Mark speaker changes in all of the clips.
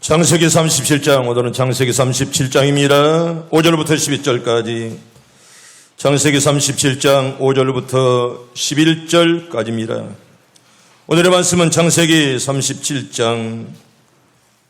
Speaker 1: 창세기 37장, 오늘은 창세기 37장입니다. 5절부터 12절까지. 창세기 37장 5절부터 11절까지입니다. 오늘의 말씀은 창세기 37장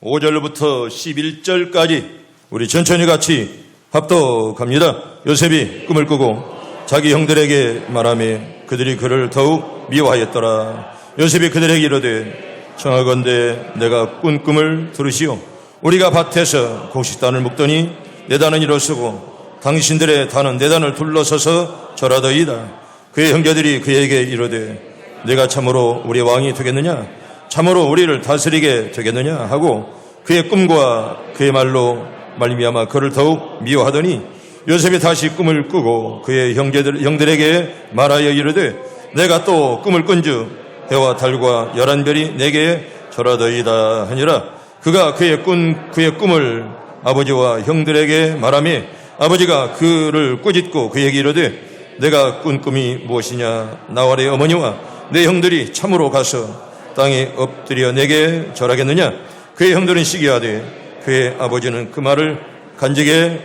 Speaker 1: 5절부터 11절까지 우리 천천히 같이 합독합니다. 요셉이 꿈을 꾸고 자기 형들에게 말하며 그들이 그를 더욱 미워하였더라. 요셉이 그들에게 이르되 청하건대 내가 꾼 꿈을 들으시오. 우리가 밭에서 곡식단을 묶더니 내 단은 일어서고 당신들의 단은 내 단을 둘러서서 절하더이다. 그의 형제들이 그에게 이르되 내가 참으로 우리의 왕이 되겠느냐, 참으로 우리를 다스리게 되겠느냐 하고 그의 꿈과 그의 말로 말미암아 그를 더욱 미워하더니 요셉이 다시 꿈을 꾸고 그의 형들에게 말하여 이르되 내가 또 꿈을 꾼즉 해와 달과 11별이 내게 절하더이다 하니라. 그가 그의 꿈을 아버지와 형들에게 말하며 아버지가 그를 꾸짖고 그에게 이르되 내가 꾼 꿈이 무엇이냐, 나와 내 어머니와 내 형들이 참으로 가서 땅에 엎드려 내게 절하겠느냐. 그의 형들은 시기하되 그의 아버지는 그 말을 간직해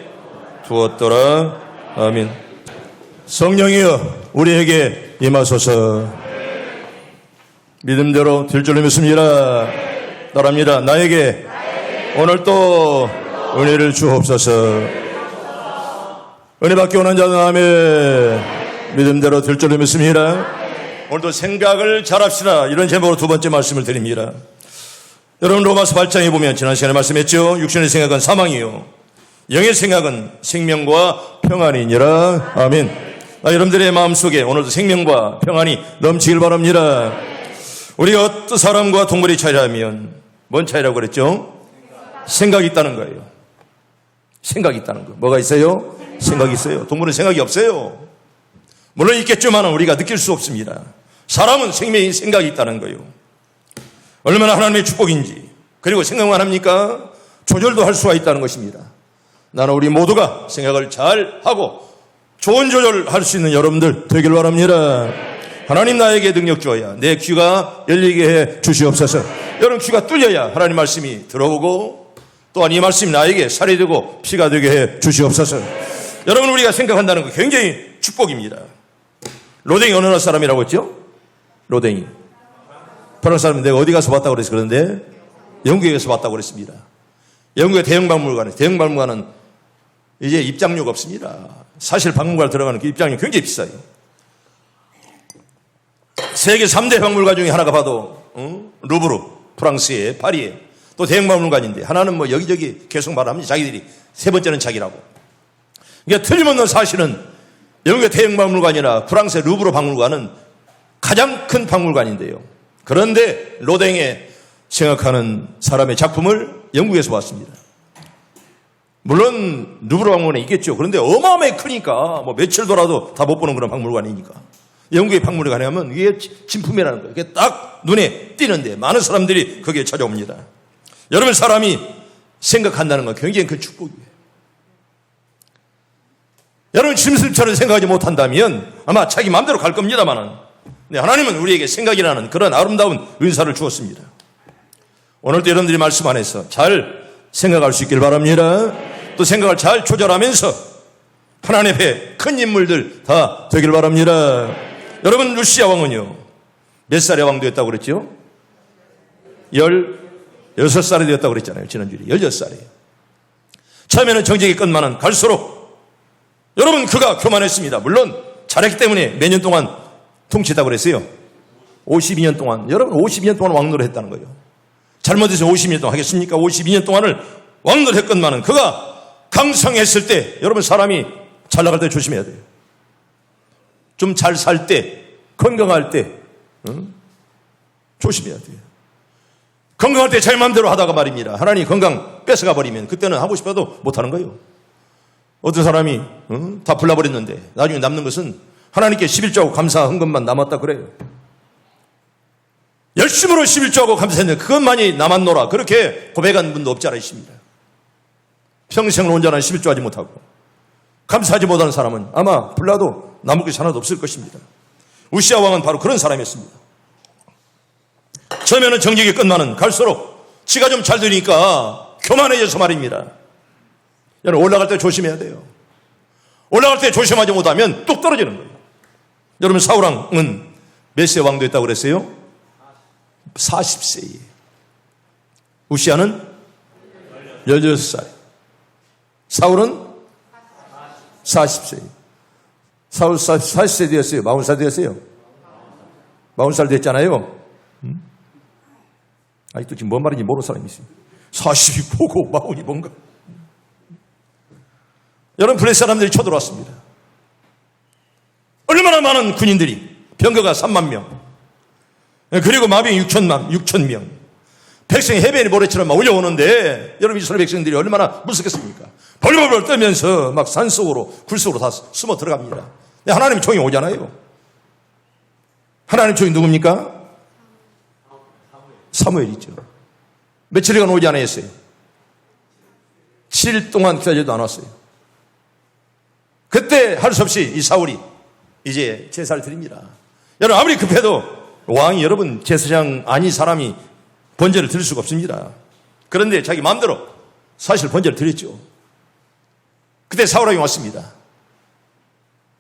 Speaker 1: 두었더라. 아멘. 성령이여 우리에게 임하소서. 믿음대로 될 줄로 믿습니다. 따라합니다. 나에게 오늘 또 은혜를 주옵소서. 은혜 받기 원하는 자는 아멘. 믿음대로 될 줄로 믿습니다. 오늘도 생각을 잘합시다. 이런 제목으로 두 번째 말씀을 드립니다. 여러분 로마서 8장에 보면 지난 시간에 말씀했죠. 육신의 생각은 사망이요 영의 생각은 생명과 평안이니라. 아멘. 여러분들의 마음속에 오늘도 생명과 평안이 넘치길 바랍니다. 우리가 어떤 사람과 동물의 차이라면 뭔 차이라고 그랬죠? 생각이 있다는 거예요. 생각이 있다는 거. 뭐가 있어요? 생각이 있어요. 동물은 생각이 없어요. 물론 있겠지만 우리가 느낄 수 없습니다. 사람은 생명이 생각이 있다는 거예요. 얼마나 하나님의 축복인지. 그리고 생각만 합니까? 조절도 할 수가 있다는 것입니다. 나는 우리 모두가 생각을 잘 하고 좋은 조절할 수 있는 여러분들 되길 바랍니다. 하나님 나에게 능력 주어야 내 귀가 열리게 해 주시옵소서. 여러분 귀가 뚫려야 하나님 말씀이 들어오고 또한 이 말씀이 나에게 살이 되고 피가 되게 해 주시옵소서. 여러분 우리가 생각한다는 거 굉장히 축복입니다. 로댕이 어느 나라 사람이라고 했죠? 로댕이. 프랑스 사람은 내가 어디 가서 봤다고 그래서 그런데 영국에서 봤다고 그랬습니다. 영국의 대형박물관은 이제 입장료가 없습니다. 사실 박물관 들어가는 그 입장료 굉장히 비싸요. 세계 3대 박물관 중에 하나가 봐도 루브르, 프랑스의 파리에 또 대형박물관인데 하나는 뭐 여기저기 계속 말합니다. 자기들이 세 번째는 자기라고. 그러니까 틀림없는 사실은 영국의 대형박물관이나 프랑스의 루브르 박물관은 가장 큰 박물관인데요. 그런데 로댕에 생각하는 사람의 작품을 영국에서 봤습니다. 물론 루브르 박물관에 있겠죠. 그런데 어마어마하게 크니까 뭐 며칠 돌아도 다 못 보는 그런 박물관이니까. 영국의 박물관에 가면 이게 진품이라는 거예요. 이게 딱 눈에 띄는데 많은 사람들이 거기에 찾아옵니다. 여러분 사람이 생각한다는 건 굉장히 큰 축복이에요. 여러분 짐승처럼 생각하지 못한다면 아마 자기 마음대로 갈 겁니다만은 하나님은 우리에게 생각이라는 그런 아름다운 은사를 주었습니다. 오늘도 여러분들이 말씀 안에서 잘 생각할 수 있길 바랍니다. 또 생각을 잘 조절하면서 하나님 앞에 큰 인물들 다 되길 바랍니다. 여러분 루시아 왕은요 몇 살에 왕 되었다고 그랬죠? 16살이 되었다고 그랬잖아요. 지난주에 16살이에요. 처음에는 정직이 끝만은 갈수록 여러분 그가 교만했습니다. 물론 잘했기 때문에 몇 년 동안 통치했다고 그랬어요. 52년 동안. 여러분 52년 동안 왕노를 했다는 거예요. 잘못해서 50년 동안 하겠습니까? 52년 동안을 왕노를 했건만은 그가 강성했을 때 여러분 사람이 잘 나갈 때 조심해야 돼요. 좀 잘 살 때, 건강할 때 조심해야 돼요. 건강할 때 제 마음대로 하다가 말입니다. 하나님 건강 뺏어가 버리면 그때는 하고 싶어도 못하는 거예요. 어떤 사람이 다 불나버렸는데 나중에 남는 것은 하나님께 11조하고 감사한 것만 남았다 그래요. 열심으로 11조하고 감사했는데 그것만이 남았노라 그렇게 고백한 분도 없지 않아 있습니다. 평생을 온전한 11조 하지 못하고 감사하지 못하는 사람은 아마 불나도 남을 것이 하나도 없을 것입니다. 우시아 왕은 바로 그런 사람이었습니다. 처음에는 정직이 끝나는 갈수록 지가 좀 잘 되니까 교만해져서 말입니다. 여러분, 올라갈 때 조심해야 돼요. 올라갈 때 조심하지 못하면 뚝 떨어지는 거예요. 여러분, 사울왕은 몇 세 왕 됐다고 그랬어요? 40세에. 우시아는 16살. 사울은 40세. 사울 40세 되었어요? 40살 되었어요? 40살 됐잖아요. 아직도 지금 뭔 말인지 모르는 사람이 있어요. 40이 보고 40이 뭔가. 여러분, 블레셋 사람들이 쳐들어왔습니다. 얼마나 많은 군인들이, 병거가 3만 명, 그리고 마병이 6천 명, 백성이 해변의 모래처럼 막 올려오는데, 여러분, 이스라엘 백성들이 얼마나 무섭겠습니까? 벌벌벌 떨면서 막 산속으로, 굴속으로 다 숨어 들어갑니다. 근데 하나님의 종이 오잖아요. 하나님 종이 누굽니까? 사무엘이죠. 며칠간 오지 않았어요. 7일 동안 기다려도 안 왔어요. 그때 할 수 없이 이 사울이 이제 제사를 드립니다. 여러분, 아무리 급해도 왕이, 여러분, 제사장 아닌 사람이 번제를 드릴 수가 없습니다. 그런데 자기 마음대로 사실 번제를 드렸죠. 그때 사울왕이 왔습니다.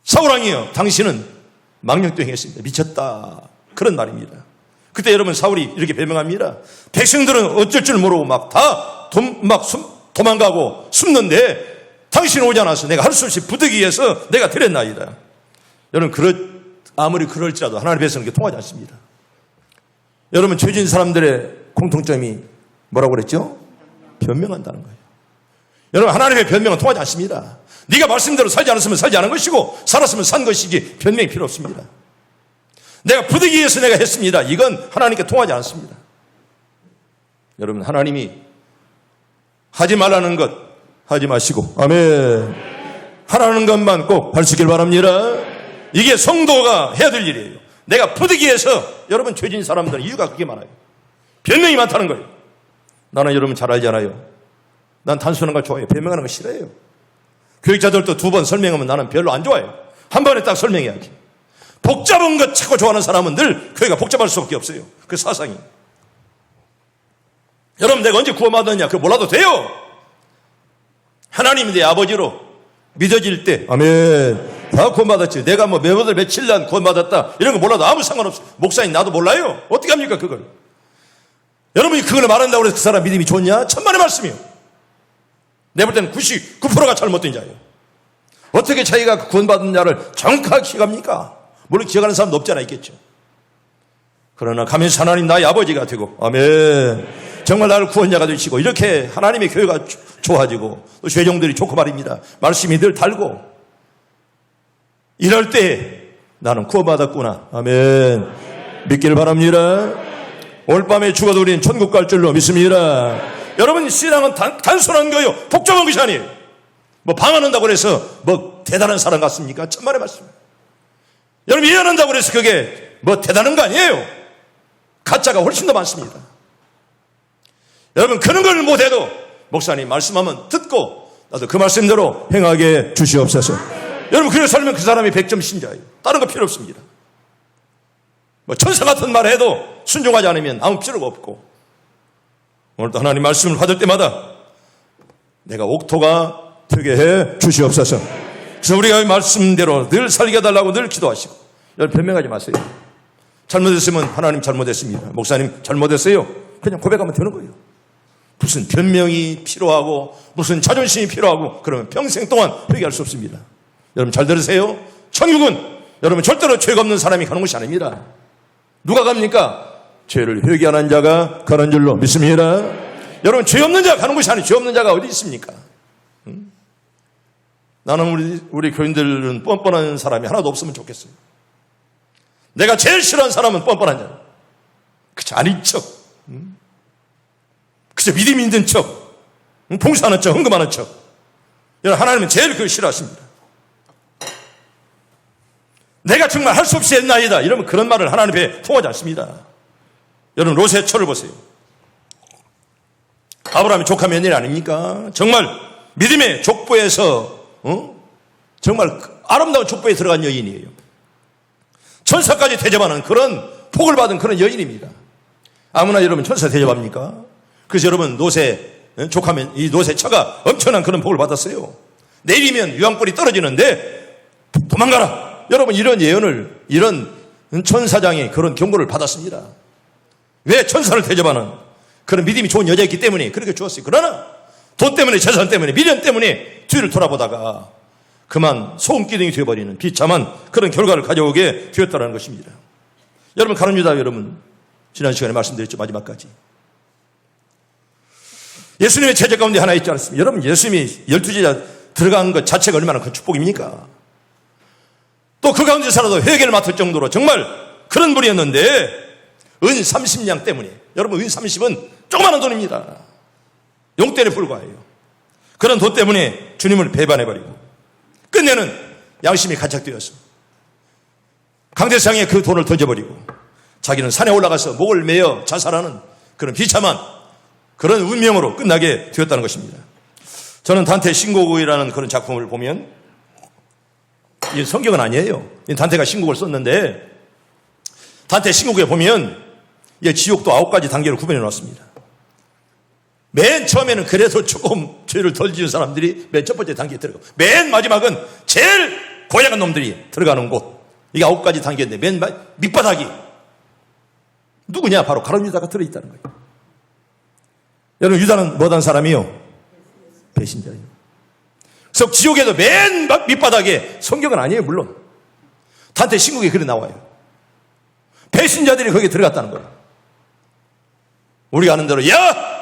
Speaker 1: 사울왕이요, 당신은 망령도 행했습니다. 미쳤다. 그런 말입니다. 그때 여러분, 사울이 이렇게 변명합니다. 백성들은 어쩔 줄 모르고 막 다 도망가고 숨는데 당신 오지 않아서 내가 할 수 없이 부득이해서 내가 드렸나이다. 여러분, 아무리 그럴지라도 하나님의 백성에게 통하지 않습니다. 여러분, 죄진 사람들의 공통점이 뭐라고 그랬죠? 변명한다는 거예요. 여러분, 하나님의 변명은 통하지 않습니다. 네가 말씀대로 살지 않았으면 살지 않은 것이고 살았으면 산 것이지 변명이 필요 없습니다. 내가 부득이해서 내가 했습니다. 이건 하나님께 통하지 않습니다. 여러분, 하나님이 하지 말라는 것 하지 마시고, 아멘, 하라는 것만 꼭 할 수 있길 바랍니다. 이게 성도가 해야 될 일이에요. 내가 부득이해서, 여러분, 죄진 사람들은 이유가 그렇게 많아요. 변명이 많다는 거예요. 나는 여러분 잘 알잖아요. 난 단순한 걸 좋아해요. 변명하는 거 싫어해요. 교육자들도 2번 설명하면 나는 별로 안 좋아해요. 한 번에 딱 설명해야지. 복잡한 것 찾고 좋아하는 사람은 늘 교회가 복잡할 수밖에 없어요. 그 사상이. 여러분, 내가 언제 구원받았냐? 그거 몰라도 돼요. 하나님이 내 아버지로 믿어질 때, 아멘, 다 구원받았지. 내가 뭐 며칠 난 구원받았다 이런 거 몰라도 아무 상관없어요. 목사님, 나도 몰라요. 어떻게 합니까 그걸? 여러분이 그걸 말한다고 해서 그 사람 믿음이 좋냐? 천만의 말씀이요. 내가 볼 때는 99%가 잘못된 자예요. 어떻게 자기가 구원받은 자를 정확하게 기억합니까? 물론 기억하는 사람도 없지 않아 있겠죠. 그러나 가면서 하나님 나의 아버지가 되고, 아멘, 정말 나를 구원자가 되시고, 이렇게 하나님의 교회가 좋아지고 또 죄종들이 좋고 말입니다. 말씀이 늘 달고, 이럴 때 나는 구원받았구나, 아멘, 믿기를 바랍니다. 오늘 밤에 죽어도 우리는 천국 갈 줄로 믿습니다. 여러분, 신앙은 단순한 거예요. 복잡한 것이 아니에요. 뭐 방언한다고 해서 뭐 대단한 사람 같습니까? 천만의 말씀. 여러분, 예언한다고 해서 그게 뭐 대단한 거 아니에요. 가짜가 훨씬 더 많습니다. 여러분, 그런 걸 못해도 목사님 말씀하면 듣고 나도 그 말씀대로 행하게 주시옵소서. 여러분, 그래서 살면 그 사람이 100점 신자예요. 다른 거 필요 없습니다. 뭐 천사 같은 말 해도 순종하지 않으면 아무 필요가 없고, 오늘도 하나님 말씀을 받을 때마다 내가 옥토가 되게 해 주시옵소서. 그래서 우리가 이 말씀대로 늘 살게 해달라고 늘 기도하시고, 여러분, 변명하지 마세요. 잘못했으면 하나님 잘못했습니다, 목사님 잘못했어요, 그냥 고백하면 되는 거예요. 무슨 변명이 필요하고 무슨 자존심이 필요하고 그러면 평생 동안 회개할 수 없습니다. 여러분, 잘 들으세요. 천국은 여러분 절대로 죄가 없는 사람이 가는 것이 아닙니다. 누가 갑니까? 죄를 회개하는 자가 가는 줄로 믿습니다. 여러분, 죄 없는 자가 가는 것이 아니에요. 죄 없는 자가 어디 있습니까? 나는 우리 교인들은 뻔뻔한 사람이 하나도 없으면 좋겠어요. 내가 제일 싫어하는 사람은 뻔뻔한 자. 그저 아닌 척, 그저 믿음이 있는 척, 봉사하는 척, 헌금하는 척. 여러분, 하나님은 제일 그걸 싫어하십니다. 내가 정말 할 수 없이 했나이다 이러면 그런 말을 하나님 앞에 통하지 않습니다. 여러분, 롯의 철을 보세요. 아브라함의 조카 며느리 아닙니까? 정말 믿음의 족보에서 정말 아름다운 족보에 들어간 여인이에요. 천사까지 대접하는 그런 복을 받은 그런 여인입니다. 아무나 여러분 천사 대접합니까? 그래서 여러분 노새 족하면 이 노새처가 엄청난 그런 복을 받았어요. 내리면 유황불이 떨어지는데 도망가라. 여러분 이런 예언을, 이런 천사장의 그런 경고를 받았습니다. 왜? 천사를 대접하는 그런 믿음이 좋은 여자였기 때문에 그렇게 주었어요. 그러나 돈 때문에, 재산 때문에, 미련 때문에 뒤를 돌아보다가 그만 소금기둥이 되어버리는 비참한 그런 결과를 가져오게 되었다는 것입니다. 여러분 가룟 유다, 여러분 지난 시간에 말씀드렸죠. 마지막까지 예수님의 제자 가운데 하나 있지 않습니까? 여러분 예수님이 12제자 들어간 것 자체가 얼마나 큰 축복입니까? 또 그 가운데서라도 회개를 맡을 정도로 정말 그런 분이었는데 은 30냥 때문에, 여러분 은 30은 조그마한 돈입니다. 용돈에 불과해요. 그런 돈 때문에 주님을 배반해버리고 끝내는 양심이 가책되어서 강대상에 그 돈을 던져버리고 자기는 산에 올라가서 목을 매어 자살하는 그런 비참한 그런 운명으로 끝나게 되었다는 것입니다. 저는 단테 신곡이라는 그런 작품을 보면, 이 성경은 아니에요. 단테가 신곡을 썼는데 단테 신곡에 보면 지옥도 9가지 단계로 구분해 놨습니다. 맨 처음에는 그래도 조금 죄를 덜 지은 사람들이 맨 첫 번째 단계에 들어가고, 맨 마지막은 제일 고약한 놈들이 들어가는 곳. 이게 9가지 단계인데 맨 밑바닥이 누구냐? 바로 가룟 유다가 들어있다는 거예요. 여러분 유다는 뭐한 사람이요? 배신자예요. 그래서 지옥에도 맨 밑바닥에, 성경은 아니에요 물론, 단테 신곡에 그래 나와요. 배신자들이 거기에 들어갔다는 거예요. 우리가 아는 대로 야!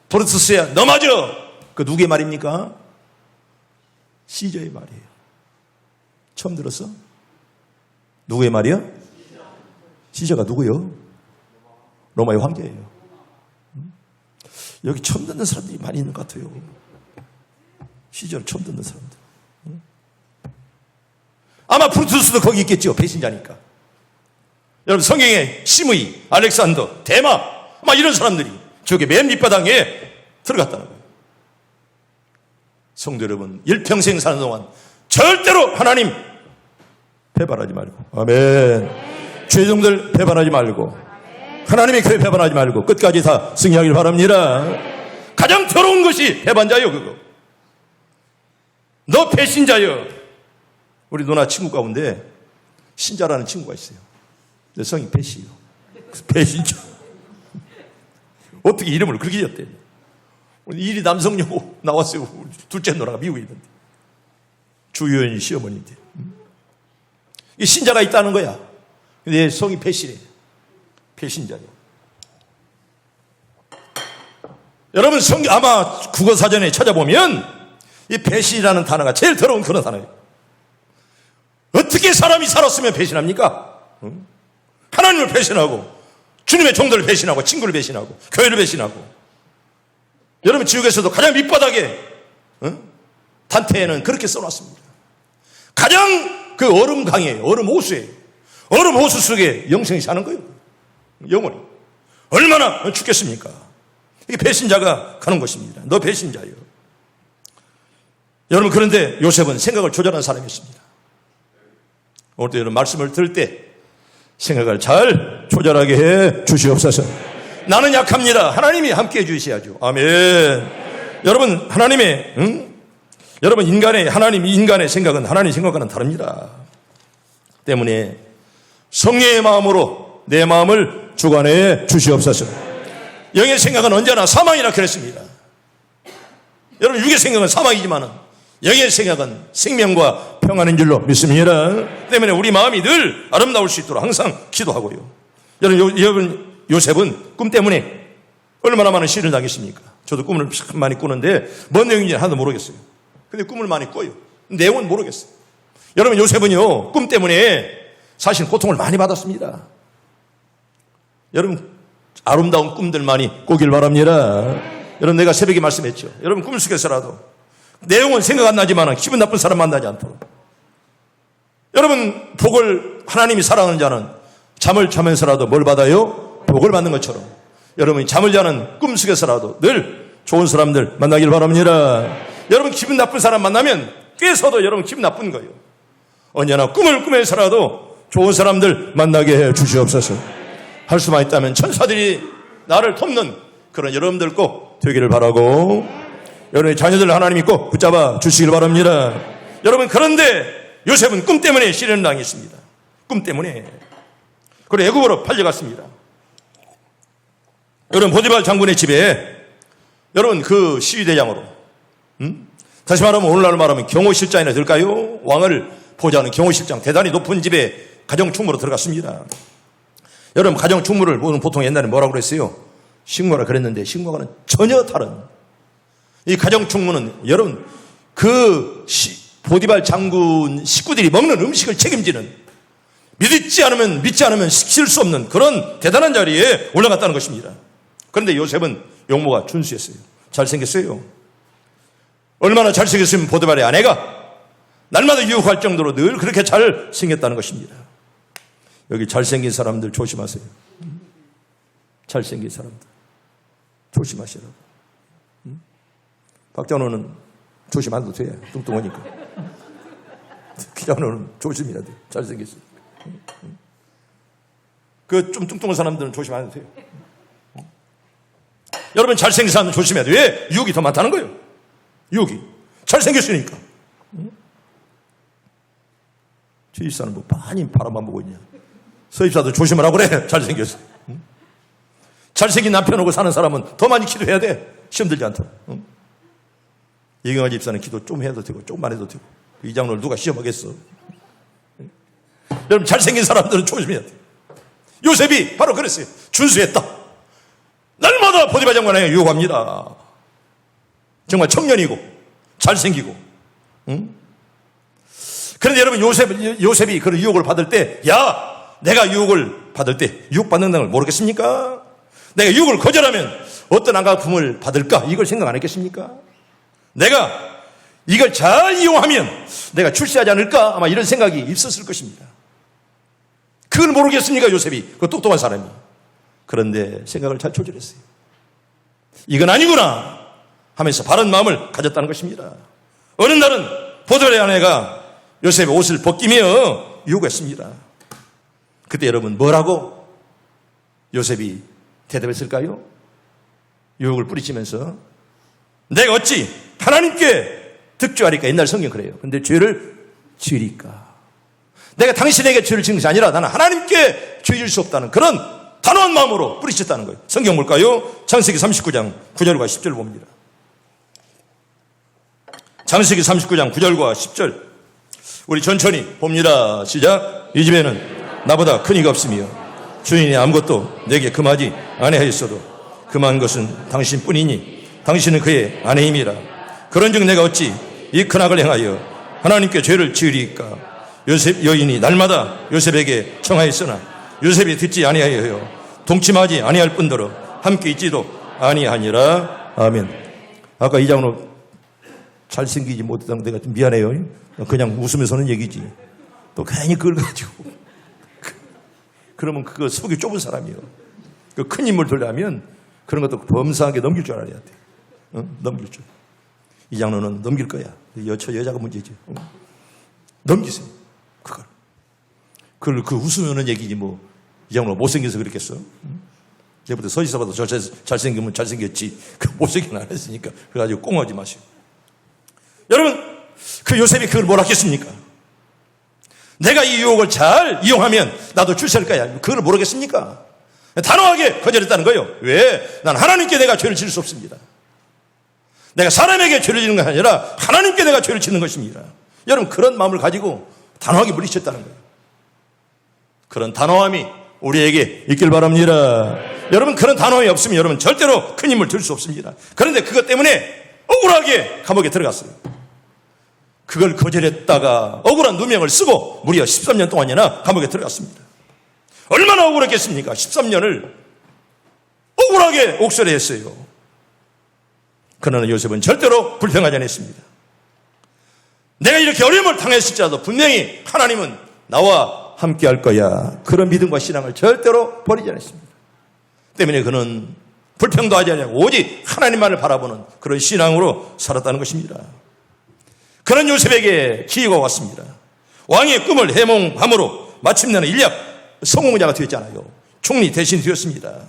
Speaker 1: 브루투스야 너 맞아! 그 누구의 말입니까? 시저의 말이에요. 처음 들었어? 누구의 말이야? 시저가 누구요? 로마의 황제예요. 여기 처음 듣는 사람들이 많이 있는 것 같아요. 시저를 처음 듣는 사람들. 아마 브루투스도 거기 있겠죠. 배신자니까. 여러분 성경에 시므이, 알렉산더, 데마 막 이런 사람들이 저게 맨 밑바닥에 들어갔다는 거예요. 성도 여러분, 일평생 사는 동안 절대로 하나님 배반하지 말고, 아멘. 죄종들 배반하지 말고, 하나님의 교회 배반하지 말고 끝까지 다 승리하길 바랍니다. 가장 더러운 것이 배반자요. 그거 너 배신자요. 우리 누나 친구 가운데 신자라는 친구가 있어요. 내 성이 배시요. 배신자. 어떻게 이름을 그렇게 지었대? 일이 남성여고 나왔어요. 둘째 누나가 미국에 있는데, 주요연이 시어머니인데. 이 신자가 있다는 거야. 근데 얘 성이 배신해. 배신자예요. 여러분 아마 국어사전에 찾아보면 이 배신이라는 단어가 제일 더러운 그런 단어예요. 어떻게 사람이 살았으면 배신합니까? 하나님을 배신하고, 주님의 종들을 배신하고, 친구를 배신하고, 교회를 배신하고. 여러분 지옥에서도 가장 밑바닥에 단테에는 그렇게 써놨습니다. 가장 그 얼음 강이에요. 얼음 호수예요. 얼음 호수 속에 영생이 사는 거예요. 영원히. 얼마나 죽겠습니까? 이게 배신자가 가는 것입니다. 너 배신자예요. 여러분 그런데 요셉은 생각을 조절한 사람이었습니다. 오늘도 여러분 말씀을 들을 때 생각을 잘 조절하게 해 주시옵소서. 나는 약합니다. 하나님이 함께 해 주셔야죠. 아멘. 여러분 하나님의 여러분 인간의 생각은 하나님의 생각과는 다릅니다. 때문에 성령의 마음으로 내 마음을 주관해 주시옵소서. 영의 생각은 언제나 사망이라 그랬습니다. 여러분 육의 생각은 사망이지만 영의 생각은 생명과 평안인 줄로 믿습니다. 때문에 우리 마음이 늘 아름다울 수 있도록 항상 기도하고요. 여러분 요셉은 꿈 때문에 얼마나 많은 시련을 당했습니까? 저도 꿈을 참 많이 꾸는데 뭔 내용인지 하나도 모르겠어요. 근데 꿈을 많이 꿔요. 내용은 모르겠어요. 여러분 요셉은요 꿈 때문에 사실 고통을 많이 받았습니다. 여러분 아름다운 꿈들 많이 꾸길 바랍니다. 여러분 내가 새벽에 말씀했죠. 여러분 꿈속에서라도 내용은 생각 안 나지만 기분 나쁜 사람 만나지 않도록. 여러분 복을 하나님이 사랑하는 자는 잠을 자면서라도 뭘 받아요? 복을 받는 것처럼 여러분이 잠을 자는 꿈속에서라도 늘 좋은 사람들 만나길 바랍니다. 여러분 기분 나쁜 사람 만나면 깨서도 여러분 기분 나쁜 거예요. 언제나 꿈을 꾸면서라도 좋은 사람들 만나게 해 주시옵소서. 할 수만 있다면 천사들이 나를 돕는 그런 여러분들 꼭 되기를 바라고 여러분의 자녀들 하나님이 꼭 붙잡아 주시길 바랍니다. 여러분, 그런데 요셉은 꿈 때문에 시련을 당했습니다. 꿈 때문에. 그리고 애굽으로 팔려갔습니다. 여러분, 보디발 장군의 집에 여러분 그 시위대장으로 다시 말하면 오늘날로 말하면 경호실장이나 될까요? 왕을 보좌하는 경호실장, 대단히 높은 집에 가정충무로 들어갔습니다. 여러분, 가정충무를 보통 옛날에 뭐라고 그랬어요? 식모라 그랬는데 식모와는 전혀 다른 이 가정충무는 여러분 그 보디발 장군 식구들이 먹는 음식을 책임지는, 믿지 않으면 시킬 수 없는 그런 대단한 자리에 올라갔다는 것입니다. 그런데 요셉은 용모가 준수했어요. 잘생겼어요. 얼마나 잘생겼으면 보디발의 아내가 날마다 유혹할 정도로 늘 그렇게 잘생겼다는 것입니다. 여기 잘생긴 사람들 조심하세요. 잘생긴 사람들 조심하시라고. 박장로는 조심 안 해도 돼. 뚱뚱하니까. 기장로는 조심해야 돼. 잘생겼어요. 그 좀 뚱뚱한 사람들은 조심 안 해도 돼요. 여러분, 잘생긴 사람은 조심해야 돼. 왜? 유혹이 더 많다는 거예요. 유혹이. 잘생겼으니까. 주입사는 뭐 많이 바라만 보고 있냐. 서입사도 조심을 하고 그래. 잘생겼어. 잘생긴 남편하고 사는 사람은 더 많이 기도해야 돼. 시험 들지 않도록. 이경화 집사는 기도 좀 해도 되고 조금만 해도 되고, 이 장로를 누가 시험하겠어. 여러분, 잘생긴 사람들은 조심해야 돼. 요셉이 바로 그랬어요. 준수했다. 날마다 보디발 장관에게 유혹합니다. 정말 청년이고 잘생기고. 그런데 여러분, 요셉이 그런 유혹을 받을 때, 내가 유혹을 받을 때 유혹받는다는 걸 모르겠습니까? 내가 유혹을 거절하면 어떤 안가품을 받을까? 이걸 생각 안 했겠습니까? 내가 이걸 잘 이용하면 내가 출세하지 않을까? 아마 이런 생각이 있었을 것입니다. 그걸 모르겠습니까? 요셉이. 그 똑똑한 사람이. 그런데 생각을 잘 조절했어요. 이건 아니구나 하면서 바른 마음을 가졌다는 것입니다. 어느 날은 보디발의 아내가 요셉의 옷을 벗기며 유혹했습니다. 그때 여러분, 뭐라고 요셉이 대답했을까요? 유혹을 뿌리치면서 내가 어찌 하나님께 득죄하리까. 옛날 성경 그래요. 근데 죄를 지으리까. 내가 당신에게 죄를 지은 것이 아니라 나는 하나님께 죄 지을 수 없다는 그런 단호한 마음으로 뿌리쳤다는 거예요. 성경 볼까요? 창세기 39장 9절과 10절 봅니다. 창세기 39장 9절과 10절 우리 천천히 봅니다. 시작. 이 집에는 나보다 큰 이가 없으며 주인이 아무것도 내게 금하지 아니하였어도 금한 것은 당신뿐이니 당신은 그의 아내임이라. 그런즉 내가 어찌 이 큰 악을 행하여 하나님께 죄를 지으리까. 요셉 여인이 날마다 요셉에게 청하였으나 요셉이 듣지 아니하여 동침하지 아니할 뿐더러 함께 있지도 아니하니라. 아멘. 아까 이 장로 잘생기지 못했다는 내가 좀 미안해요. 그냥 웃으면서는 얘기지. 또 괜히 그걸 가지고 그러면 그거 속이 좁은 사람이에요. 그 큰 인물 되려면 그런 것도 범사하게 넘길 줄 알아야 돼. 넘길 줄. 이 장로는 넘길 거야. 여자가 문제지. 넘기세요. 그걸 그 웃으면은 얘기지 뭐. 이 장로 못생겨서 그랬겠어? 얘부터 서지사봐도 저 잘생기면 잘생겼지. 그 못생긴 안 했으니까. 그래가지고 꽁하지 마시고. 여러분, 그 요셉이 그걸 뭘 하겠습니까? 내가 이 유혹을 잘 이용하면 나도 출세할 거야. 그걸 모르겠습니까? 단호하게 거절했다는 거예요. 왜? 난 하나님께 내가 죄를 지을 수 없습니다. 내가 사람에게 죄를 지는 것이 아니라 하나님께 내가 죄를 짓는 것입니다. 여러분, 그런 마음을 가지고 단호하게 물리쳤다는 거예요. 그런 단호함이 우리에게 있길 바랍니다. 여러분, 그런 단호함이 없으면 여러분 절대로 큰 힘을 들 수 없습니다. 그런데 그것 때문에 억울하게 감옥에 들어갔어요. 그걸 거절했다가 억울한 누명을 쓰고 무려 13년 동안이나 감옥에 들어갔습니다. 얼마나 억울했겠습니까? 13년을 억울하게 옥살이했어요. 그러나 요셉은 절대로 불평하지 않았습니다. 내가 이렇게 어려움을 당했을지라도 분명히 하나님은 나와 함께 할 거야. 그런 믿음과 신앙을 절대로 버리지 않았습니다. 때문에 그는 불평도 하지 않고 오직 하나님만을 바라보는 그런 신앙으로 살았다는 것입니다. 그런 요셉에게 기회가 왔습니다. 왕의 꿈을 해몽함으로 마침내는 일약 성공자가 되었잖아요. 총리 대신 되었습니다.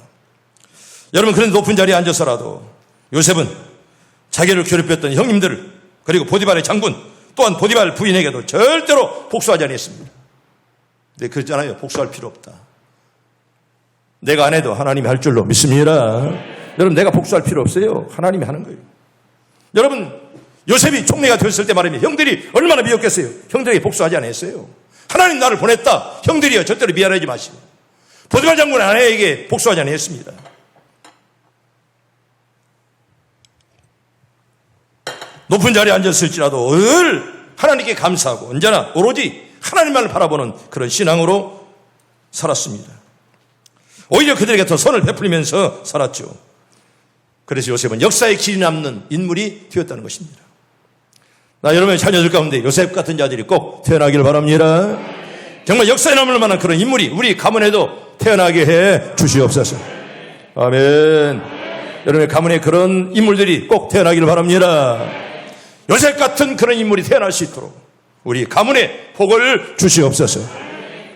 Speaker 1: 여러분, 그런 높은 자리에 앉아서라도 요셉은 자기를 괴롭혔던 형님들, 그리고 보디발의 장군, 또한 보디발 부인에게도 절대로 복수하지 않았습니다. 근데 그랬잖아요. 복수할 필요 없다. 내가 안 해도 하나님이 할 줄로 믿습니다. 여러분, 내가 복수할 필요 없어요. 하나님이 하는 거예요. 여러분, 요셉이 총리가 되었을 때 말입니다. 형들이 얼마나 미웠겠어요. 형들에게 복수하지 않았어요. 하나님 나를 보냈다. 형들이여 절대로 미안하지 마시고. 보디발 장군 아내에게 복수하지 않았습니다. 높은 자리에 앉았을지라도 늘 하나님께 감사하고 언제나 오로지 하나님만을 바라보는 그런 신앙으로 살았습니다. 오히려 그들에게 더 선을 베풀면서 살았죠. 그래서 요셉은 역사에 길이 남는 인물이 되었다는 것입니다. 나 여러분의 자녀들 가운데 요셉 같은 자들이 꼭 태어나길 바랍니다. 정말 역사에 남을 만한 그런 인물이 우리 가문에도 태어나게 해 주시옵소서. 아멘. 여러분의 가문에 그런 인물들이 꼭 태어나길 바랍니다. 요셉 같은 그런 인물이 태어날 수 있도록 우리 가문에 복을 주시옵소서.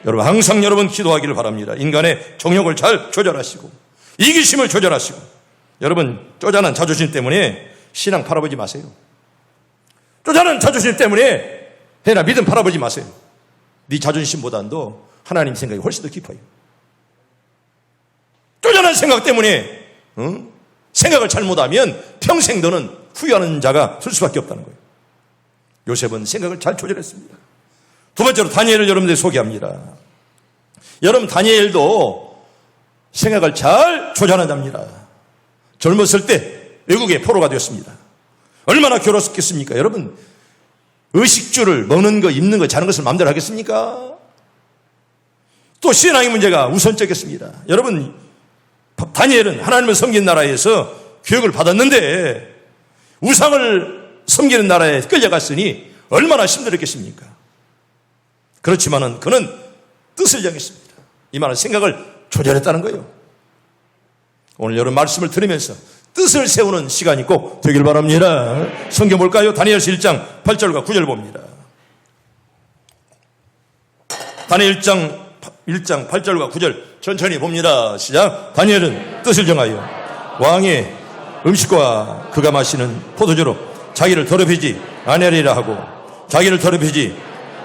Speaker 1: 여러분, 항상 여러분 기도하기를 바랍니다. 인간의 정욕을 잘 조절하시고 이기심을 조절하시고, 여러분 쪼잔한 자존심 때문에 신앙 팔아보지 마세요. 쪼잔한 자존심 때문에 해나 믿음 팔아보지 마세요. 네 자존심보다도 하나님 생각이 훨씬 더 깊어요. 쪼잔한 생각 때문에 생각을 잘못하면 평생 너는 후회하는 자가 될 수밖에 없다는 거예요. 요셉은 생각을 잘 조절했습니다. 두 번째로 다니엘을 여러분들이 소개합니다. 여러분, 다니엘도 생각을 잘 조절한 자입니다. 젊었을 때 외국에 포로가 되었습니다. 얼마나 괴롭겠습니까? 여러분, 의식주를 먹는 거, 입는 거, 자는 것을 마음대로 하겠습니까? 또 신앙의 문제가 우선적이었습니다. 여러분, 다니엘은 하나님을 섬기는 나라에서 교육을 받았는데 우상을 섬기는 나라에 끌려갔으니 얼마나 힘들었겠습니까? 그렇지만은 그는 뜻을 정했습니다. 이 말은 생각을 조절했다는 거예요. 오늘 여러분 말씀을 들으면서 뜻을 세우는 시간이 꼭 되길 바랍니다. 성경 볼까요? 다니엘서 1장 8절과 9절 봅니다. 다니엘 1장 8절과 9절 천천히 봅니다. 시작. 다니엘은 뜻을 정하여 왕의 음식과 그가 마시는 포도주로 자기를 더럽히지 아니하리라 하고 자기를 더럽히지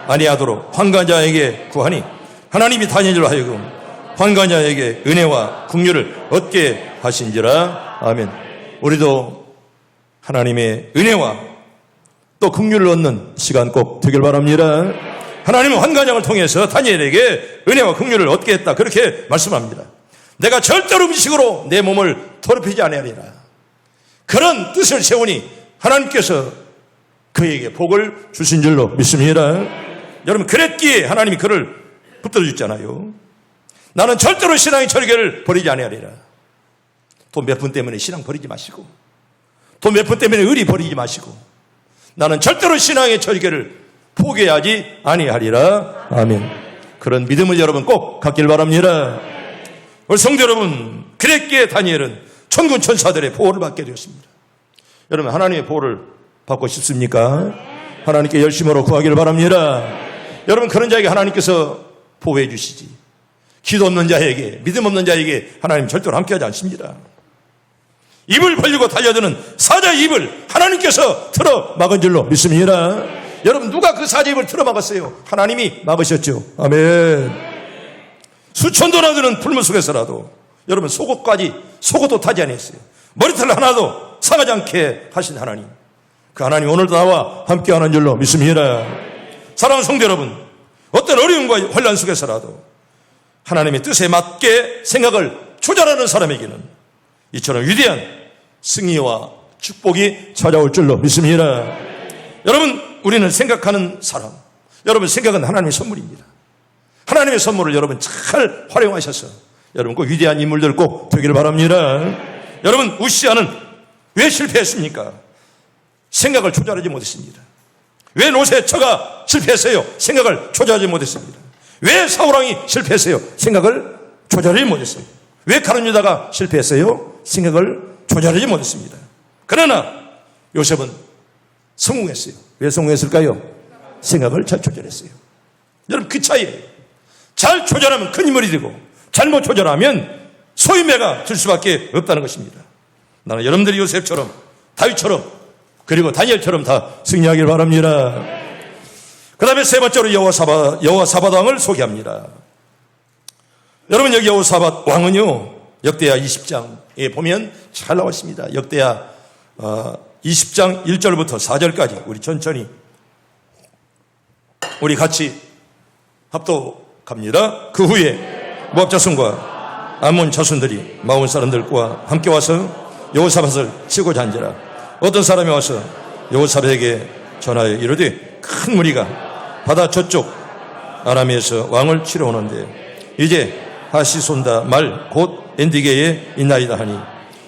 Speaker 1: 아니하도록 환관자에게 구하니 하나님이 다니엘로 하여금 환관자에게 은혜와 긍휼을 얻게 하신지라. 아멘. 우리도 하나님의 은혜와 또 긍휼을 얻는 시간 꼭 되길 바랍니다. 하나님은 환관장을 통해서 다니엘에게 은혜와 긍휼을 얻게 했다, 그렇게 말씀합니다. 내가 절대로 음식으로 내 몸을 더럽히지 아니하리라. 그런 뜻을 세우니 하나님께서 그에게 복을 주신 줄로 믿습니다. 여러분, 그랬기에 하나님이 그를 붙들어 줬잖아요. 나는 절대로 신앙의 절개를 버리지 아니하리라. 돈 몇 푼 때문에 신앙 버리지 마시고, 돈 몇 푼 때문에 의리 버리지 마시고, 나는 절대로 신앙의 절개를 포기하지 아니하리라. 아멘. 그런 믿음을 여러분 꼭 갖길 바랍니다. 우리 성도 여러분, 그랬기에 다니엘은 천군 천사들의 보호를 받게 되었습니다. 여러분, 하나님의 보호를 받고 싶습니까? 하나님께 열심으로 구하기를 바랍니다. 여러분, 그런 자에게 하나님께서 보호해 주시지, 기도 없는 자에게, 믿음 없는 자에게 하나님 절대로 함께하지 않습니다. 입을 벌리고 달려드는 사자의 입을 하나님께서 틀어 막은 줄로 믿습니다. 여러분, 누가 그 사자의 입을 틀어 막았어요? 하나님이 막으셨죠. 아멘. 수천도나 되는 불문 속에서라도 여러분 속옷도 타지 않았어요. 머리털 하나도 상하지 않게 하신 하나님, 그 하나님 오늘도 나와 함께하는 줄로 믿습니다. 사랑하는 성도 여러분, 어떤 어려움과 혼란 속에서라도 하나님의 뜻에 맞게 생각을 조절하는 사람에게는 이처럼 위대한 승리와 축복이 찾아올 줄로 믿습니다. 여러분, 우리는 생각하는 사람, 여러분 생각은 하나님의 선물입니다. 하나님의 선물을 여러분 잘 활용하셔서 여러분 꼭 위대한 인물들 꼭 되기를 바랍니다. 여러분, 우시아는 왜 실패했습니까? 생각을 조절하지 못했습니다. 왜 노새처가 실패했어요? 생각을 조절하지 못했습니다. 왜 사울왕이 실패했어요? 생각을 조절하지 못했어요. 왜 가룟 유다가 실패했어요? 생각을 조절하지 못했습니다. 그러나 요셉은 성공했어요. 왜 성공했을까요? 생각을 잘 조절했어요. 여러분, 그 차이예요. 잘 조절하면 큰 인물이 되고 잘못 조절하면 소인배가 될 수밖에 없다는 것입니다. 나는 여러분들이 요셉처럼, 다윗처럼, 그리고 다니엘처럼 다 승리하길 바랍니다. 그 다음에 세 번째로 여호사밧 왕을 소개합니다. 여러분, 여기 여호사밧 왕은요, 역대하 20장에 보면 잘 나와 있습니다. 역대하 20장 1절부터 4절까지 우리 천천히 우리 같이 합독합니다. 그 후에 모압 자손과 암몬 자손들이 마온 사람들과 함께 와서 여호사밧을 치고자 한지라. 어떤 사람이 와서 여호사밧에게 전하여 이르되 큰 무리가 바다 저쪽 아람에서 왕을 치러 오는데 이제 하시손다 말 곧 엔디게에 있나이다 하니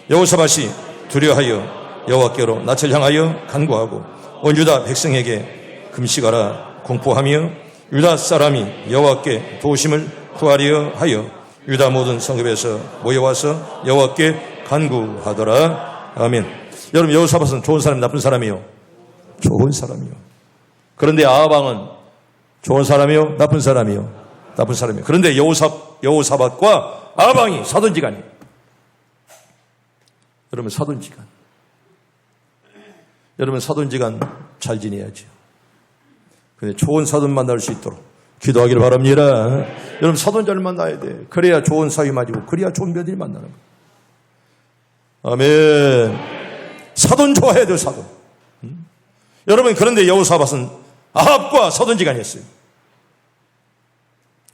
Speaker 1: 여호사밧이 두려워하여 여호와께로 낯을 향하여 간구하고 온 유다 백성에게 금식하라 공포하며 유다 사람이 여호와께 도우심을 구하려 하여 유다 모든 성읍에서 모여와서 여호와께 간구하더라. 아멘. 여러분, 여호사밧은 좋은 사람, 나쁜 사람이요? 좋은 사람이요. 그런데 아합 왕은 좋은 사람이요? 나쁜 사람이요? 나쁜 사람이요. 그런데 여호사밧과 아합 왕이 사돈지간이에요. 여러분, 사돈지간. 여러분, 사돈지간 잘 지내야죠. 근데 좋은 사돈 만날 수 있도록 기도하기를 바랍니다. 여러분, 사돈자를 만나야 돼. 그래야 좋은 사위 맞이고, 그래야 좋은 며느리 만나는 거예요. 아멘. 사돈 좋아해야 돼요, 사돈. 여러분, 그런데 여호사밧은 아합과 사돈지간이었어요.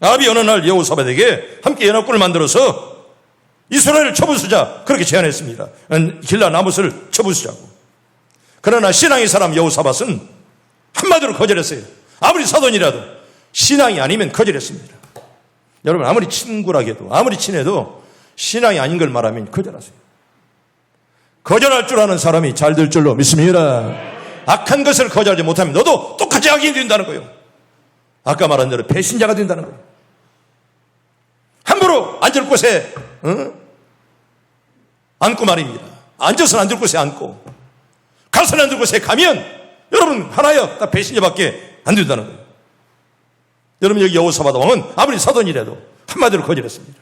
Speaker 1: 아합이 어느 날 여호사밧에게 함께 연합군을 만들어서 이스라엘을 쳐부수자, 그렇게 제안했습니다. 길라 나못을 쳐부수자고. 그러나 신앙의 사람 여호사밧은 한마디로 거절했어요. 아무리 사돈이라도 신앙이 아니면 거절했습니다. 여러분, 아무리 친구라게도, 아무리 친해도 신앙이 아닌 걸 말하면 거절하세요. 거절할 줄 아는 사람이 잘 될 줄로 믿습니다. 악한 것을 거절하지 못하면 너도 똑같이 악인이 된다는 거예요. 아까 말한 대로 배신자가 된다는 거예요. 함부로 앉을 곳에 앉고 말입니다. 앉아서는 앉을 곳에 앉고 가서는 앉을 곳에 가면 여러분 하나여 딱 배신자밖에 안 된다는 거예요. 여러분, 여기 여호사밧 왕은 아무리 사돈이라도 한마디로 거절했습니다.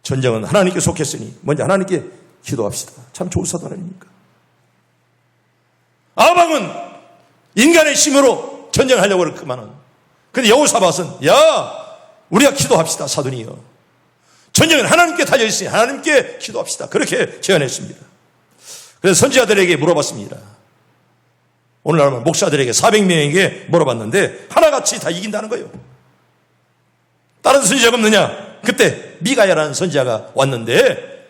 Speaker 1: 전쟁은 하나님께 속했으니 먼저 하나님께 기도합시다. 참 좋은 사돈 아닙니까? 아합 왕은 인간의 힘으로 전쟁하려고 그랬구만은. 근데 여호사밧은 우리가 기도합시다, 사돈이여. 전쟁은 하나님께 달려있으니 하나님께 기도합시다. 그렇게 제안했습니다. 그래서 선지자들에게 물어봤습니다. 오늘날 목사들에게 400명에게 물어봤는데 하나같이 다 이긴다는 거예요. 다른 선지자가 없느냐? 그때 미가야라는 선지자가 왔는데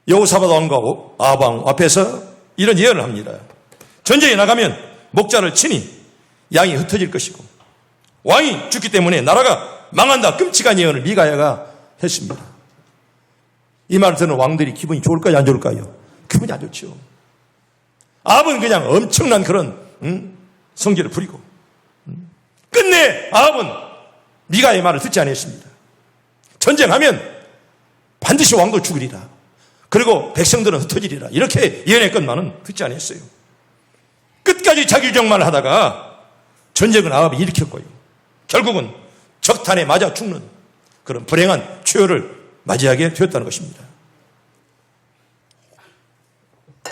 Speaker 1: 여호사밧 왕과 아합 왕 앞에서 이런 예언을 합니다. 전쟁에 나가면 목자를 치니 양이 흩어질 것이고 왕이 죽기 때문에 나라가 망한다. 끔찍한 예언을 미가야가 했습니다. 이 말을 듣는 왕들이 기분이 좋을까요? 안 좋을까요? 기분이 안 좋죠. 아합은 그냥 엄청난 그런 성질을 부리고 끝내 아합은 미가의 말을 듣지 않았습니다. 전쟁하면 반드시 왕도 죽으리라. 그리고 백성들은 흩어지리라. 이렇게 예언했건만은 듣지 않았어요. 끝까지 자기 주장만 하다가 전쟁은 아합이 일으켰고요. 결국은 적탄에 맞아 죽는 그런 불행한 최후를 맞이하게 되었다는 것입니다.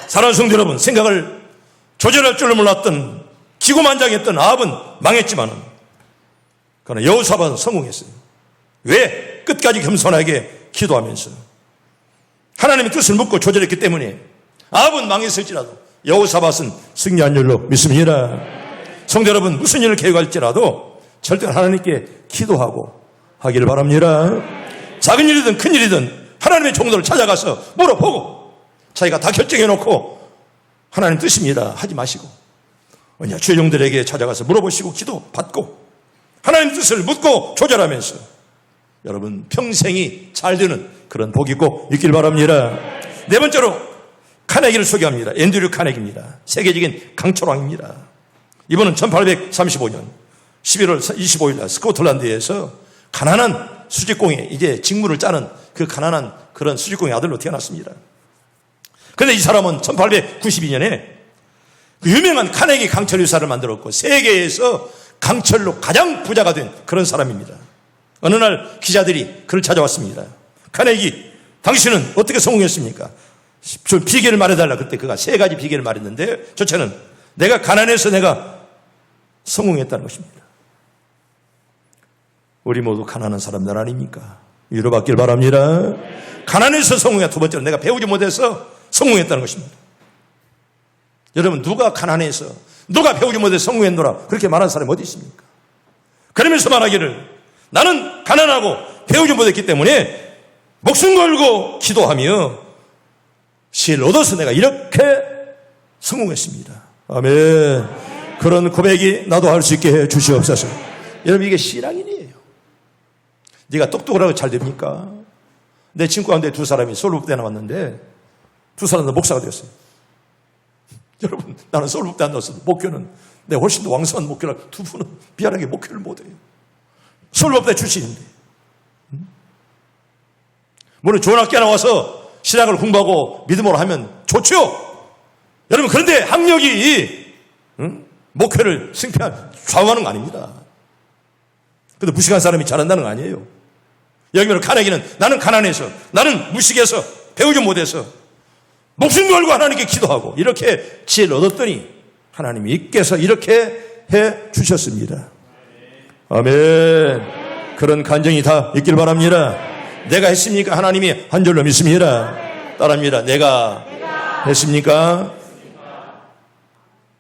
Speaker 1: 사랑하는 성도 여러분, 생각을 조절할 줄을 몰랐던 기고만장했던 아합은 망했지만은 그러나 여호사밧은 성공했어요. 왜? 끝까지 겸손하게 기도하면서 하나님의 뜻을 묻고 조절했기 때문에 아합은 망했을지라도 여호사밧은 승리한 줄로 믿습니다. 성도 여러분, 무슨 일을 계획할지라도 절대 하나님께 기도하고 하기를 바랍니다. 작은 일이든 큰 일이든 하나님의 종들을 찾아가서 물어보고 자기가 다 결정해놓고 하나님 뜻입니다 하지 마시고 언제 주의 종들에게 찾아가서 물어보시고 기도받고 하나님 뜻을 묻고 조절하면서 여러분 평생이 잘 되는 그런 복이 꼭 있길 바랍니다. 네 번째로 카네기를 소개합니다. 앤드류 카네기입니다. 세계적인 강철왕입니다. 이분은 1835년 11월 25일 날 스코틀랜드에서 가난한 수직공의 이제 직무를 짜는 그 가난한 그런 수직공의 아들로 태어났습니다. 그런데 이 사람은 1892년에 그 유명한 카네기 강철 유사를 만들었고 세계에서 강철로 가장 부자가 된 그런 사람입니다. 어느 날 기자들이 그를 찾아왔습니다. 카네기, 당신은 어떻게 성공했습니까? 좀 비결을 말해달라. 그때 그가 3가지 비결을 말했는데, 첫째는 내가 가난해서 내가 성공했다는 것입니다. 우리 모두 가난한 사람들 아닙니까? 위로받길 바랍니다. 가난해서 성공했다. 두 번째는 내가 배우지 못해서 성공했다는 것입니다. 여러분, 누가 가난해서, 누가 배우지 못해서 성공했노라 그렇게 말하는 사람이 어디 있습니까? 그러면서 말하기를 나는 가난하고 배우지 못했기 때문에 목숨 걸고 기도하며 시를 얻어서 내가 이렇게 성공했습니다. 아멘. 그런 고백이 나도 할 수 있게 해 주시옵소서. 여러분, 이게 신앙인이에요. 네가 똑똑하고 잘 됩니까? 내 친구 가운데 2사람이 서울북대 나왔는데 2사람 다 목사가 되었어요. 여러분, 나는 서울북대 안 나왔어도 목회는 내가 훨씬 더 왕성한 목회라. 2분은 미안하게 목회를 못해요. 서울북대 출신인데. 물론 좋은 학교 나와서 신학을 공부하고 믿음으로 하면 좋죠. 여러분, 그런데 학력이 목회를 승패한 좌우하는 거 아닙니다. 근데 무식한 사람이 잘한다는 거 아니에요. 여기는 카네기는 나는 가난해서, 나는 무식해서, 배우지 못해서 목숨 걸고 하나님께 기도하고 이렇게 지혜를 얻었더니 하나님이 이께서 이렇게 해 주셨습니다. 아멘. 그런 간증이 다 있길 바랍니다. 내가 했습니까? 하나님이 한 줄로 믿습니다. 따라합니다. 내가 했습니까?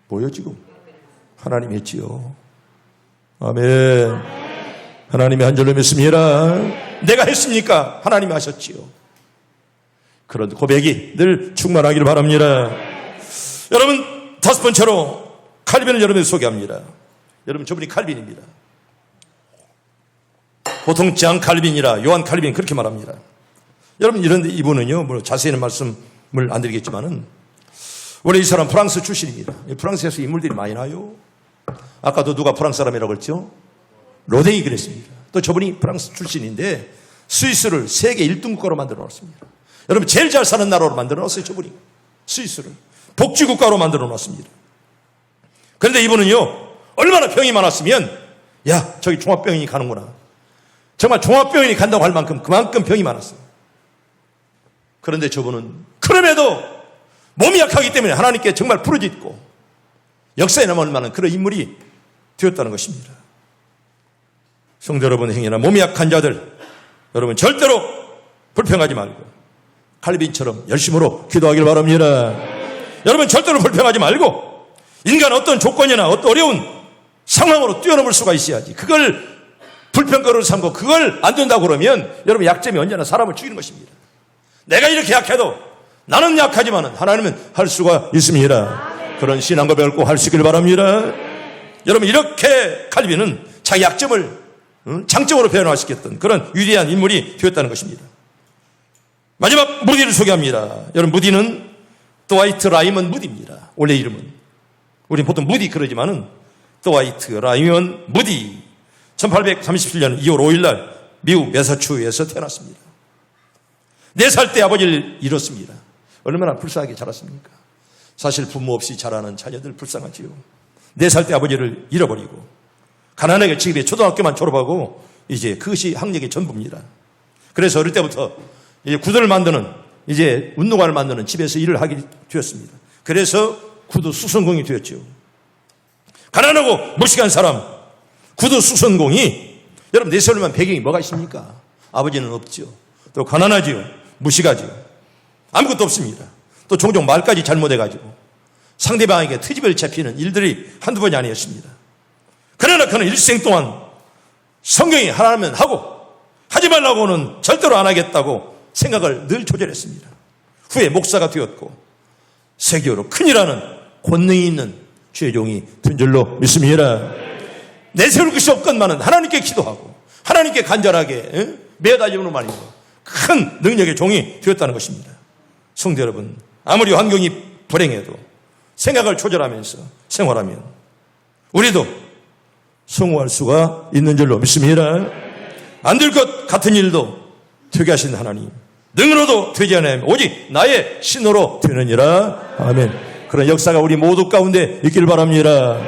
Speaker 1: 뭐요 지금? 하나님이 했지요. 아멘. 하나님이 한 줄로 믿습니다. 내가 했습니까? 하나님이 하셨지요. 그런 고백이 늘 충만하기를 바랍니다. 여러분, 5번째로 칼빈을 여러분에게 소개합니다. 여러분, 저분이 칼빈입니다. 보통 장 칼빈이라 요한 칼빈 그렇게 말합니다. 여러분, 이런데 이분은요, 뭐 자세히는 말씀을 안 드리겠지만은 원래 이 사람 프랑스 출신입니다. 프랑스에서 인물들이 많이 나요. 아까도 누가 프랑스 사람이라고 했죠? 로댕이 그랬습니다. 또 저분이 프랑스 출신인데 스위스를 세계 1등 국가로 만들어 놨습니다. 여러분, 제일 잘 사는 나라로 만들어 놨어요, 저분이. 스위스를. 복지국가로 만들어 놨습니다. 그런데 이분은요, 얼마나 병이 많았으면, 야, 저기 종합병원이 가는구나. 정말 종합병원이 간다고 할 만큼 그만큼 병이 많았어요. 그런데 저분은 그럼에도 몸이 약하기 때문에 하나님께 정말 부르짖고 역사에 남을 만한 그런 인물이 되었다는 것입니다. 성도 여러분, 행여나 몸이 약한 자들, 여러분 절대로 불평하지 말고 칼빈처럼 열심으로 기도하길 바랍니다. 여러분, 절대로 불평하지 말고 인간 어떤 조건이나 어떤 어려운 상황으로 뛰어넘을 수가 있어야지. 그걸 불평거리를 삼고 그걸 안 된다고 그러면 여러분, 약점이 언제나 사람을 죽이는 것입니다. 내가 이렇게 약해도 나는 약하지만 하나님은 할 수가 있습니다. 그런 신앙 고백을 꼭 할 수 있길 바랍니다. 여러분, 이렇게 칼빈은 자기 약점을 장점으로 표현할 수 있겠던 그런 위대한 인물이 되었다는 것입니다. 마지막 무디를 소개합니다. 여러분, 무디는 드와이트 라이먼 무디입니다. 원래 이름은. 우리 보통 무디 그러지만은 드와이트 라이먼 무디. 1837년 2월 5일 날 미국 매사추에서 태어났습니다. 4살 때 아버지를 잃었습니다. 얼마나 불쌍하게 자랐습니까? 사실 부모 없이 자라는 자녀들 불쌍하지요. 4살 때 아버지를 잃어버리고 가난하게 집에 초등학교만 졸업하고 이제 그것이 학력의 전부입니다. 그래서 어릴 때부터 이제 구두를 만드는, 이제 운동화를 만드는 집에서 일을 하게 되었습니다. 그래서 구두 수선공이 되었죠. 가난하고 무식한 사람, 구두 수선공이, 여러분 4살만 배경이 뭐가 있습니까? 아버지는 없죠. 또 가난하지요. 무식하지요. 아무것도 없습니다. 또 종종 말까지 잘못해가지고 상대방에게 트집을 잡히는 일들이 한두 번이 아니었습니다. 그러나 그는 일생 동안 성경이 하라면 하고 하지 말라고는 절대로 안 하겠다고 생각을 늘 조절했습니다. 후에 목사가 되었고 세계로 큰이라는 권능이 있는 주의 종이 된 줄로 믿습니다. 내세울 것이 없건만은 하나님께 기도하고 하나님께 간절하게 매달리는 말이고 큰 능력의 종이 되었다는 것입니다. 성도 여러분, 아무리 환경이 불행해도 생각을 조절하면서 생활하면 우리도 성공할 수가 있는 줄로 믿습니다. 안 될 것 같은 일도 되게 하신 하나님, 능으로도 되지 않으면 오직 나의 신으로 되느니라. 아멘. 그런 역사가 우리 모두 가운데 있길 바랍니다.